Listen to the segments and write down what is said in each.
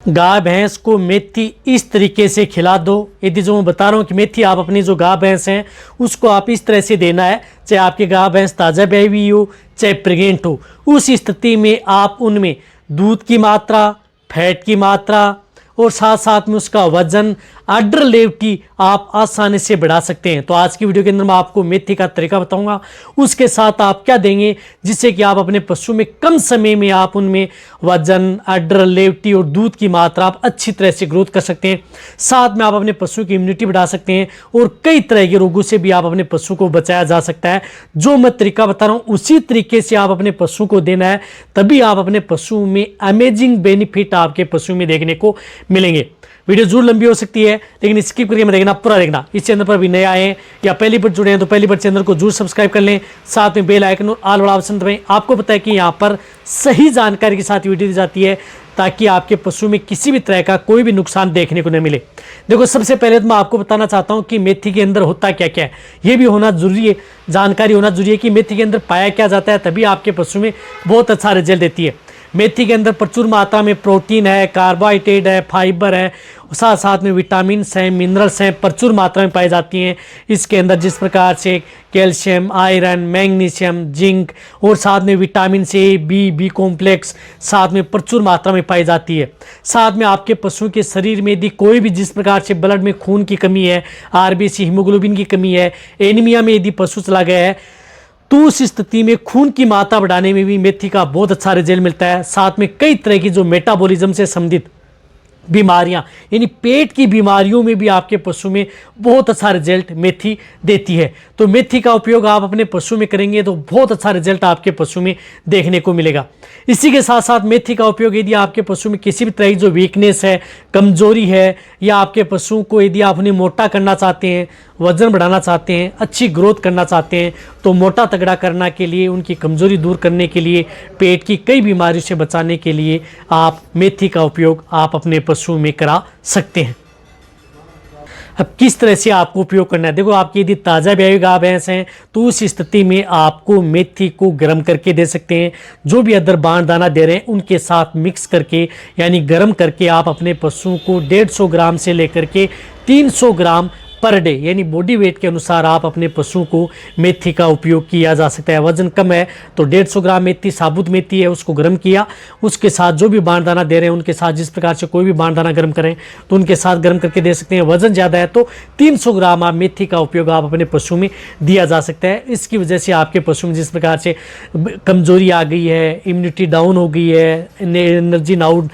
गाय भैंस को मेथी इस तरीके से खिला दो। यदि जो मैं बता रहा हूँ कि मेथी आप अपनी जो गाय भैंस हैं उसको आप इस तरह से देना है, चाहे आपकी गाय भैंस ताज़ा ब्याई हुई हो चाहे प्रेग्नेंट हो, उस स्थिति में आप उनमें दूध की मात्रा, फैट की मात्रा और साथ साथ में उसका वजन, अडर लेवटी आप आसानी से बढ़ा सकते हैं। तो आज की वीडियो के अंदर मैं आपको मेथी का तरीका बताऊंगा, उसके साथ आप क्या देंगे जिससे कि आप अपने पशु में कम समय में आप उनमें वजन, अडर लेवटी और दूध की मात्रा आप अच्छी तरह से ग्रोथ कर सकते हैं। साथ में आप अपने पशु की इम्यूनिटी बढ़ा सकते हैं और कई तरह के रोगों से भी आप अपने पशु को बचाया जा सकता है। जो मैं तरीका बता रहा हूँ उसी तरीके से आप अपने पशु को देना है, तभी आप अपने पशु में अमेजिंग बेनिफिट आपके पशु में देखने को मिलेंगे। वीडियो जरूर लंबी हो सकती है लेकिन स्किप करके मत देखना, पूरा देखना। इस चैनल पर भी नए आए हैं या पहली बार जुड़े हैं तो पहली बार चैनल को जरूर सब्सक्राइब कर लें, साथ में बेल आइकन और ऑल वाला ऑप्शन दबाएं। आपको पता है कि यहाँ पर सही जानकारी के साथ वीडियो दी जाती है ताकि आपके पशु में किसी भी तरह का कोई भी नुकसान देखने को न मिले। देखो, सबसे पहले तो मैं आपको बताना चाहता हूँ कि मेथी के अंदर होता क्या क्या है, ये भी होना जरूरी है, जानकारी होना जरूरी है कि मेथी के अंदर पाया क्या जाता है, तभी आपके पशु में बहुत अच्छा रिजल्ट देती है। मेथी के अंदर प्रचुर मात्रा में प्रोटीन है, कार्बोहाइड्रेट है, फाइबर है, साथ साथ में विटामिन हैं, मिनरल्स हैं, प्रचुर मात्रा में पाई जाती हैं। इसके अंदर जिस प्रकार से कैल्शियम, आयरन, मैग्नीशियम, जिंक और साथ में विटामिन ए, बी कॉम्प्लेक्स साथ में प्रचुर मात्रा में पाई जाती है। साथ में आपके पशु के शरीर में यदि कोई भी जिस प्रकार से ब्लड में खून की कमी है, आरबीसी हीमोग्लोबिन की कमी है, एनीमिया में यदि पशु चला गया है, तो उस स्थिति में खून की मात्रा बढ़ाने में भी मेथी का बहुत अच्छा रिजल्ट मिलता है। साथ में कई तरह की जो मेटाबॉलिज्म से संबंधित बीमारियां यानी पेट की बीमारियों में भी आपके पशु में बहुत अच्छा रिजल्ट मेथी देती है। तो मेथी का उपयोग आप अपने पशु में करेंगे तो बहुत अच्छा रिजल्ट आपके पशु में देखने को मिलेगा। इसी के साथ साथ मेथी का उपयोग यदि आपके पशु में किसी भी तरह की जो वीकनेस है, कमजोरी है, या आपके पशु को यदि आप उन्हें मोटा करना चाहते हैं, वजन बढ़ाना चाहते हैं, अच्छी ग्रोथ करना चाहते हैं, तो मोटा तगड़ा करने के लिए, उनकी कमजोरी दूर करने के लिए, पेट की कई बीमारियों से बचाने के लिए आप मेथी का उपयोग आप अपने पशु में करा सकते हैं। अब किस तरह से आपको उपयोग करना है, देखो, आपकी यदि ताज़ा ब्याई गाय भैंस हैं तो उस स्थिति में आपको मेथी को गर्म करके दे सकते हैं। जो भी अदर बाण दाना दे रहे हैं उनके साथ मिक्स करके यानी गर्म करके आप अपने पशु को 150 ग्राम से लेकर के 300 ग्राम पर डे यानी बॉडी वेट के अनुसार आप अपने पशु को मेथी का उपयोग किया जा सकता है। वजन कम है तो 150 ग्राम मेथी, साबुत मेथी है, उसको गर्म किया, उसके साथ जो भी बाण दाना दे रहे हैं उनके साथ जिस प्रकार से कोई भी बाण दाना गर्म करें तो उनके साथ गर्म करके दे सकते हैं। वजन ज़्यादा है तो 300 ग्राम आप मेथी का उपयोग आप अपने पशु में दिया जा सकता है। इसकी वजह से आपके पशु में जिस प्रकार से कमजोरी आ गई है, इम्यूनिटी डाउन हो गई है, एनर्जी नाउ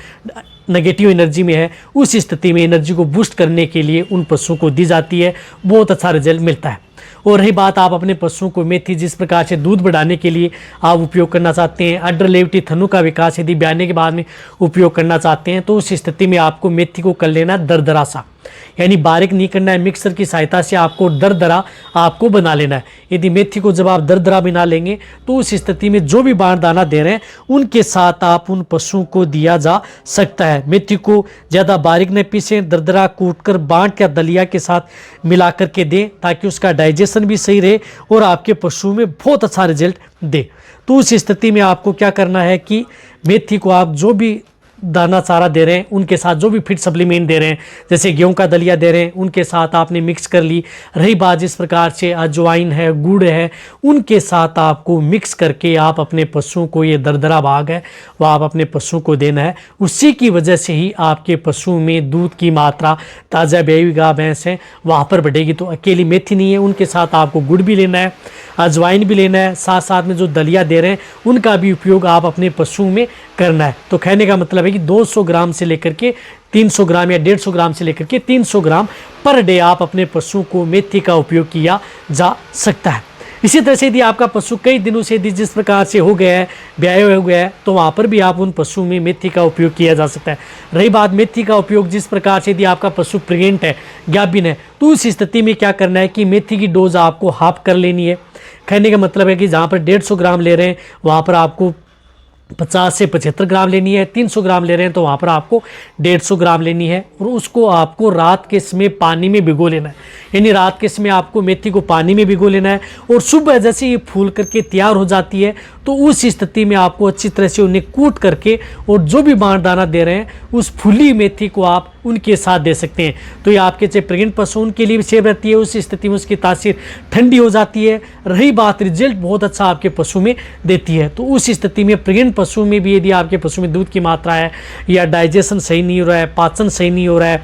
नेगेटिव एनर्जी में है, उस स्थिति में एनर्जी को बूस्ट करने के लिए उन पशुओं को दी जाती है, बहुत अच्छा रिजल्ट मिलता है। और रही बात आप अपने पशुओं को मेथी जिस प्रकार से दूध बढ़ाने के लिए आप उपयोग करना चाहते हैं, अडर लेवटी थनों का विकास यदि ब्याने के बाद में उपयोग करना चाहते हैं, तो उस स्थिति में आपको मेथी को कर लेना दरदरा सा, यानी बारीक नहीं करना है, मिक्सर की सहायता से आपको दरदरा आपको बना लेना है। यदि मेथी को जब आप दरदरा बना लेंगे तो उस स्थिति में जो भी बाण दाना दे रहे हैं उनके साथ आप उन पशुओं को दिया जा सकता है। मेथी को ज़्यादा बारीक न पीसें, दरदरा कूटकर बाँट या दलिया के साथ मिला करके दें ताकि उसका डाइजेशन भी सही रहे और आपके पशु में बहुत अच्छा रिजल्ट दे। तो उस स्थिति में आपको क्या करना है कि मेथी को आप जो भी दाना चारा दे रहे हैं उनके साथ जो भी फिट सप्लीमेंट दे रहे हैं, जैसे गेहूं का दलिया दे रहे हैं, उनके साथ आपने मिक्स कर ली। रही बात जिस प्रकार से अजवाइन है, गुड़ है, उनके साथ आपको मिक्स करके आप अपने पशुओं को, ये दरदरा भाग है वह आप अपने पशुओं को देना है। उसी की वजह से ही आपके पशु में दूध की मात्रा, ताज़ा ब्याई गाय भैंस है वहाँ पर बढ़ेगी। तो अकेली मेथी नहीं है, उनके साथ आपको गुड़ भी लेना है, अजवाइन भी लेना है, साथ साथ में जो दलिया दे रहे हैं उनका भी उपयोग आप अपने पशु में करना है। तो कहने का मतलब है कि 200 ग्राम से लेकर के 300 ग्राम या 150 ग्राम से लेकर के 300 ग्राम पर डे आप अपने पशु को मेथी का उपयोग किया जा सकता है। इसी तरह से यदि आपका पशु कई दिनों से यदि जिस प्रकार से हो गया है, ब्याया हो गया है, तो वहाँ पर भी आप उन पशु में मेथी का उपयोग किया जा सकता है। रही बात मेथी का उपयोग जिस प्रकार से यदि आपका पशु प्रेग्नेंट है, गाभिन है, तो उस स्थिति में क्या करना है कि मेथी की डोज आपको हाफ कर लेनी है। कहने का मतलब है कि जहाँ पर 150 ग्राम ले रहे हैं वहाँ पर आपको 50 से 75 ग्राम लेनी है। 300 ग्राम ले रहे हैं तो वहाँ पर आपको 150 ग्राम लेनी है और उसको आपको रात के समय पानी में भिगो लेना है। यानी रात के समय आपको मेथी को पानी में भिगो लेना है और सुबह जैसे ये फूल करके तैयार हो जाती है तो उस स्थिति में आपको अच्छी तरह से उन्हें कूट करके और जो भी बाण दाना दे रहे हैं उस फूली मेथी को आप उनके साथ दे सकते हैं। तो ये आपके चाहे प्रेग्नेंट पशु उनके लिए भी सेफ रहती है। उस स्थिति में उसकी तासीर ठंडी हो जाती है। रही बात रिजल्ट बहुत अच्छा आपके पशु में देती है। तो उस स्थिति में प्रेग्नेंट पशु में भी यदि आपके पशु में दूध की मात्रा है या डाइजेशन सही नहीं हो रहा है, पाचन सही नहीं हो रहा है,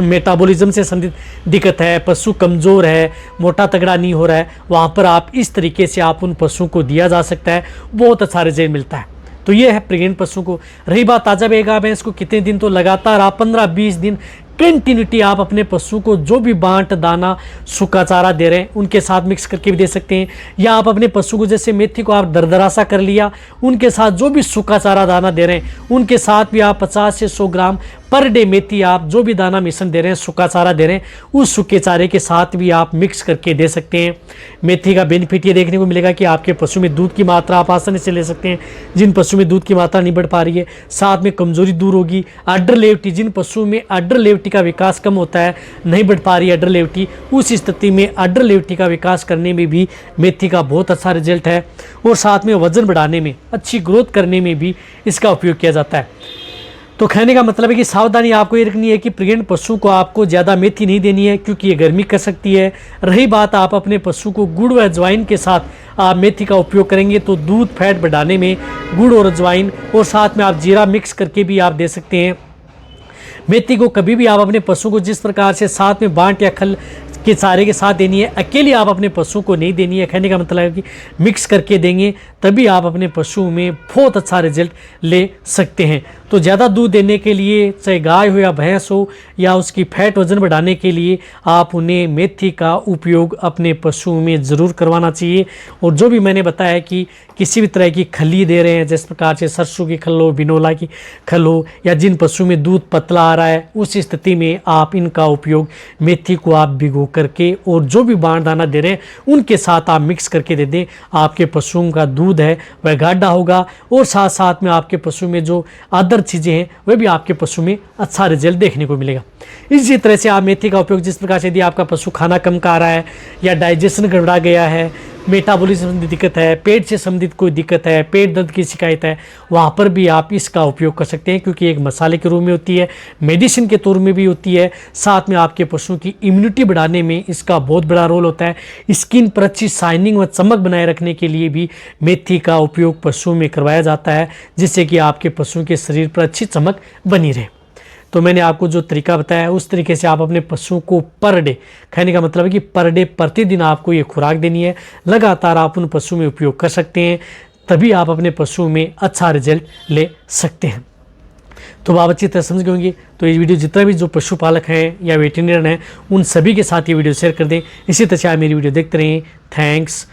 मेटाबॉलिज्म से संबंधित दिक्कत है, पशु कमज़ोर है, मोटा तगड़ा नहीं हो रहा है, वहाँ पर आप इस तरीके से आप उन पशुओं को दिया जा सकता है, बहुत अच्छा रिजल्ट मिलता है। तो ये है प्रेग्नेंट पशु को। रही बात ताज़ा बेगा भैंस को कितने दिन, तो लगातार आप 15-20 दिन कंटिन्यूटी आप अपने पशु को जो भी बांट दाना सूखा चारा दे रहे हैं उनके साथ मिक्स करके भी दे सकते हैं। या आप अपने पशु को जैसे मेथी को आप दरदरा सा कर लिया, उनके साथ जो भी सूखा चारा दाना दे रहे हैं उनके साथ भी आप 50 से 100 ग्राम पर डे मेथी आप जो भी दाना मिश्रण दे रहे हैं, सूखा चारा दे रहे हैं, उस सूखे चारे के साथ भी आप मिक्स करके दे सकते हैं। मेथी का बेनिफिट ये देखने को मिलेगा कि आपके पशु में दूध की मात्रा आप आसानी से ले सकते हैं। जिन पशु में दूध की मात्रा नहीं बढ़ पा रही है, साथ में कमजोरी दूर होगी। अडर लेवटी, जिन पशुओं में अडर लेवटी का विकास कम होता है, नहीं बढ़ पा रही है अडर लेवटी, उस स्थिति में अडर लेवटी का विकास करने में भी मेथी का बहुत अच्छा रिजल्ट है। और साथ में वजन बढ़ाने में, अच्छी ग्रोथ करने में भी इसका उपयोग किया जाता है। तो कहने का मतलब है कि सावधानी आपको ये रखनी है कि प्रेग्नेंट पशु को आपको ज़्यादा मेथी नहीं देनी है, क्योंकि ये गर्मी कर सकती है। रही बात आप अपने पशु को गुड़ व अजवाइन के साथ आप मेथी का उपयोग करेंगे तो दूध फैट बढ़ाने में गुड़ और अजवाइन और साथ में आप जीरा मिक्स करके भी आप दे सकते हैं। मेथी को कभी भी आप अपने पशु को जिस प्रकार से साथ में बांट या खल के चारे के साथ देनी है, अकेले आप अपने पशु को नहीं देनी है। कहने का मतलब है कि मिक्स करके देंगे तभी आप अपने पशु में बहुत अच्छा रिजल्ट ले सकते हैं। तो ज़्यादा दूध देने के लिए, चाहे गाय हो या भैंस हो, या उसकी फैट वजन बढ़ाने के लिए आप उन्हें मेथी का उपयोग अपने पशु में ज़रूर करवाना चाहिए। और जो भी मैंने बताया कि किसी भी तरह की खली दे रहे हैं, जिस प्रकार से सरसों की खल हो, बिनोला की खल हो, या जिन पशु में दूध पतला आ रहा है, उस स्थिति में आप इनका उपयोग मेथी को आप भिगो करके और जो भी बाण दाना दे रहे हैं उनके साथ आप मिक्स करके दे दें। आपके पशुओं का दूध है वह गाढ़ा होगा और साथ साथ में आपके पशु में जो अदर चीज़ें हैं वह भी आपके पशु में अच्छा रिजल्ट देखने को मिलेगा। इसी तरह से आप मेथी का उपयोग जिस प्रकार से, यदि आपका पशु खाना कम खा रहा है या डाइजेशन गड़बड़ा गया है, मेटाबॉलिज्म संबंधी दिक्कत है, पेट से संबंधित कोई दिक्कत है, पेट दर्द की शिकायत है, वहाँ पर भी आप इसका उपयोग कर सकते हैं, क्योंकि एक मसाले के रूप में होती है, मेडिसिन के तौर में भी होती है। साथ में आपके पशुओं की इम्यूनिटी बढ़ाने में इसका बहुत बड़ा रोल होता है। स्किन पर अच्छी शाइनिंग व चमक बनाए रखने के लिए भी मेथी का उपयोग पशुओं में करवाया जाता है, जिससे कि आपके पशुओं के शरीर पर अच्छी चमक बनी रहे। तो मैंने आपको जो तरीका बताया उस तरीके से आप अपने पशुओं को पर डे, कहने का मतलब है कि पर डे प्रतिदिन आपको ये खुराक देनी है। लगातार आप उन पशुओं में उपयोग कर सकते हैं, तभी आप अपने पशुओं में अच्छा रिजल्ट ले सकते हैं। तो आप अच्छी तरह समझ गए होंगे। तो ये वीडियो जितना भी जो पशुपालक हैं या वेटरनरी हैं उन सभी के साथ ये वीडियो शेयर कर दें। इसी तरह से आप मेरी वीडियो देखते रहें। थैंक्स